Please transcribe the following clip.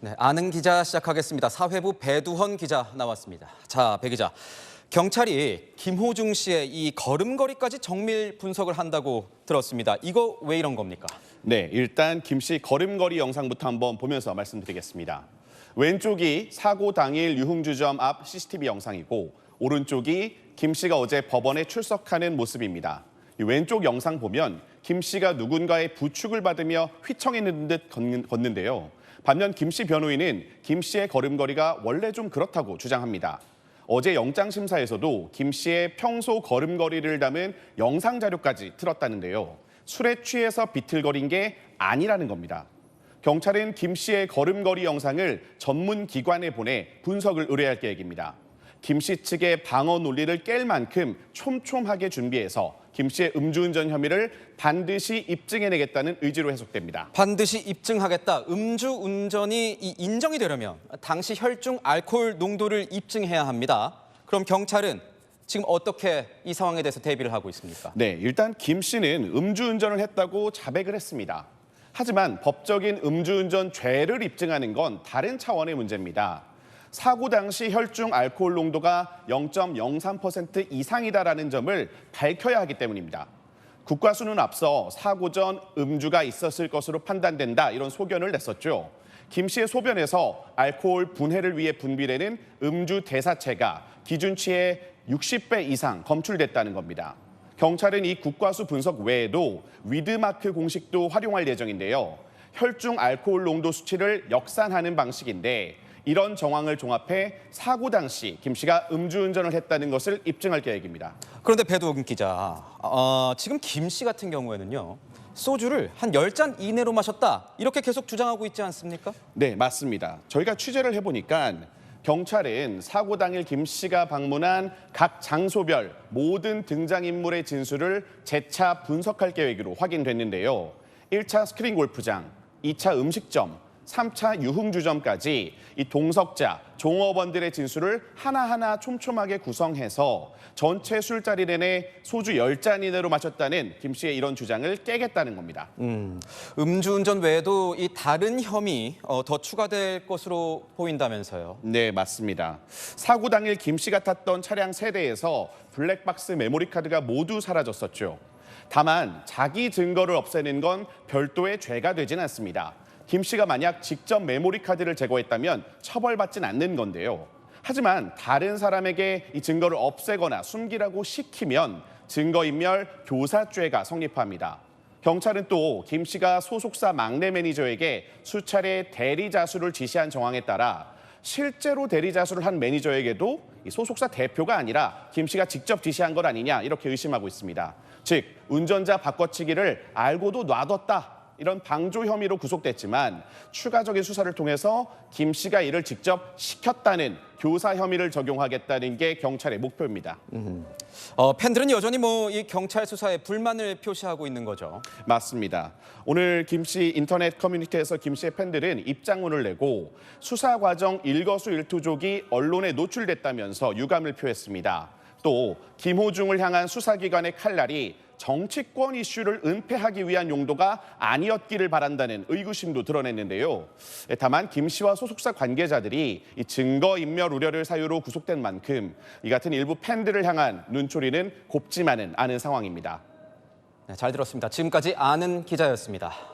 네, 아는 기자 시작하겠습니다. 사회부 배두헌 기자 나왔습니다. 자, 배 기자. 경찰이 김호중 씨의 이 걸음걸이까지 정밀 분석을 한다고 들었습니다. 이거 왜 이런 겁니까? 네, 일단 김 씨 걸음걸이 영상부터 한번 보면서 말씀드리겠습니다. 왼쪽이 사고 당일 유흥주점 앞 CCTV 영상이고 오른쪽이 김 씨가 어제 법원에 출석하는 모습입니다. 이 왼쪽 영상 보면 김 씨가 누군가의 부축을 받으며 휘청이는 듯 걷는데요. 반면 김 씨 변호인은 김 씨의 걸음걸이가 원래 좀 그렇다고 주장합니다. 어제 영장심사에서도 김 씨의 평소 걸음걸이를 담은 영상 자료까지 틀었다는데요. 술에 취해서 비틀거린 게 아니라는 겁니다. 경찰은 김 씨의 걸음걸이 영상을 전문 기관에 보내 분석을 의뢰할 계획입니다. 김 씨 측의 방어 논리를 깰 만큼 촘촘하게 준비해서 김 씨의 음주운전 혐의를 반드시 입증해내겠다는 의지로 해석됩니다. 반드시 입증하겠다. 음주운전이 인정이 되려면 당시 혈중 알코올 농도를 입증해야 합니다. 그럼 경찰은 지금 어떻게 이 상황에 대해서 대비를 하고 있습니까? 네, 일단 김 씨는 음주운전을 했다고 자백을 했습니다. 하지만 법적인 음주운전 죄를 입증하는 건 다른 차원의 문제입니다. 사고 당시 혈중 알코올 농도가 0.03% 이상이다라는 점을 밝혀야 하기 때문입니다. 국과수는 앞서 사고 전 음주가 있었을 것으로 판단된다 이런 소견을 냈었죠. 김 씨의 소변에서 알코올 분해를 위해 분비되는 음주 대사체가 기준치의 60배 이상 검출됐다는 겁니다. 경찰은 이 국과수 분석 외에도 위드마크 공식도 활용할 예정인데요. 혈중 알코올 농도 수치를 역산하는 방식인데 이런 정황을 종합해 사고 당시 김 씨가 음주운전을 했다는 것을 입증할 계획입니다. 그런데 배두헌 기자, 지금 김 씨 같은 경우에는요. 소주를 한 10잔 이내로 마셨다 이렇게 계속 주장하고 있지 않습니까? 네, 맞습니다. 저희가 취재를 해보니까 경찰은 사고 당일 김 씨가 방문한 각 장소별 모든 등장인물의 진술을 재차 분석할 계획으로 확인됐는데요. 1차 스크린 골프장, 2차 음식점, 3차 유흥주점까지 이 동석자, 종업원들의 진술을 하나하나 촘촘하게 구성해서 전체 술자리 내내 소주 10잔 이내로 마셨다는 김 씨의 이런 주장을 깨겠다는 겁니다. 음주운전 외에도 이 다른 혐의 더 추가될 것으로 보인다면서요? 네, 맞습니다. 사고 당일 김 씨가 탔던 차량 3대에서 블랙박스 메모리 카드가 모두 사라졌었죠. 다만 자기 증거를 없애는 건 별도의 죄가 되진 않습니다. 김 씨가 만약 직접 메모리 카드를 제거했다면 처벌받진 않는 건데요. 하지만 다른 사람에게 이 증거를 없애거나 숨기라고 시키면 증거인멸 교사죄가 성립합니다. 경찰은 또 김 씨가 소속사 막내 매니저에게 수차례 대리 자수를 지시한 정황에 따라 실제로 대리 자수를 한 매니저에게도 이 소속사 대표가 아니라 김 씨가 직접 지시한 것 아니냐 이렇게 의심하고 있습니다. 즉 운전자 바꿔치기를 알고도 놔뒀다. 이런 방조 혐의로 구속됐지만 추가적인 수사를 통해서 김 씨가 이를 직접 시켰다는 교사 혐의를 적용하겠다는 게 경찰의 목표입니다. 팬들은 여전히 이 경찰 수사에 불만을 표시하고 있는 거죠. 맞습니다. 오늘 김 씨 인터넷 커뮤니티에서 김 씨의 팬들은 입장문을 내고 수사 과정 일거수일투족이 언론에 노출됐다면서 유감을 표했습니다. 또 김호중을 향한 수사기관의 칼날이 정치권 이슈를 은폐하기 위한 용도가 아니었기를 바란다는 의구심도 드러냈는데요. 다만 김 씨와 소속사 관계자들이 이 증거인멸 우려를 사유로 구속된 만큼 이 같은 일부 팬들을 향한 눈초리는 곱지만은 않은 상황입니다. 네, 잘 들었습니다. 지금까지 아는 기자였습니다.